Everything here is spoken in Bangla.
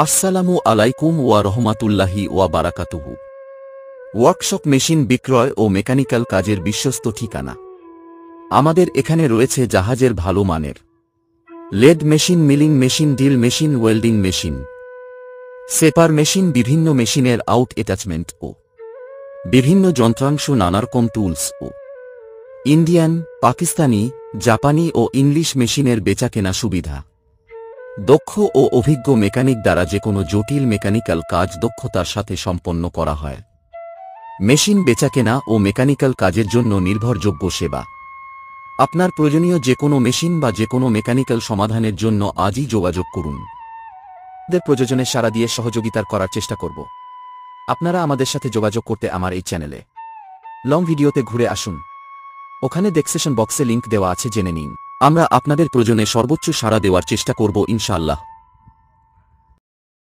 আসসালামু আলাইকুম ওয়া রহমাতুল্লাহি ওয়া বারাকাতুহু। ওয়ার্কশপ মেশিন বিক্রয় ও মেকানিক্যাল কাজের বিশ্বস্ত ঠিকানা। আমাদের এখানে রয়েছে জাহাজের ভালো মানের lathe machine, milling machine, drill machine, welding machine, সেপার মেশিন, বিভিন্ন মেশিনের আউট অ্যাটাচমেন্ট ও বিভিন্ন যন্ত্রাংশ, নানারকম টুলস ও ইন্ডিয়ান, পাকিস্তানি, জাপানি ও ইংলিশ মেশিনের বেচাকেনা সুবিধা। দক্ষ ও অভিজ্ঞ মেকানিক দ্বারা যেকোনো জটিল মেকানিক্যাল কাজ দক্ষতার সাথে সম্পন্ন করা হয়। মেশিন বেচাকেনা ও মেকানিক্যাল কাজের জন্য নির্ভরযোগ্য সেবা। আপনার প্রয়োজনীয় যেকোনো মেশিন বা যেকোনো মেকানিক্যাল সমাধানের জন্য আজই যোগাযোগ করুন। আমাদের প্রয়োজনে সাড়া দিয়ে সহযোগিতার করার চেষ্টা করব। আপনারা আমাদের সাথে যোগাযোগ করতে আমার এই চ্যানেলে লং ভিডিওতে ঘুরে আসুন। ওখানে ডেসক্রিপশন বক্সে লিংক দেওয়া আছে, জেনে নিন। আমরা আপনাদের প্রয়োজনে সর্বোচ্চ সাড়া দেওয়ার চেষ্টা করব ইনশাআল্লাহ।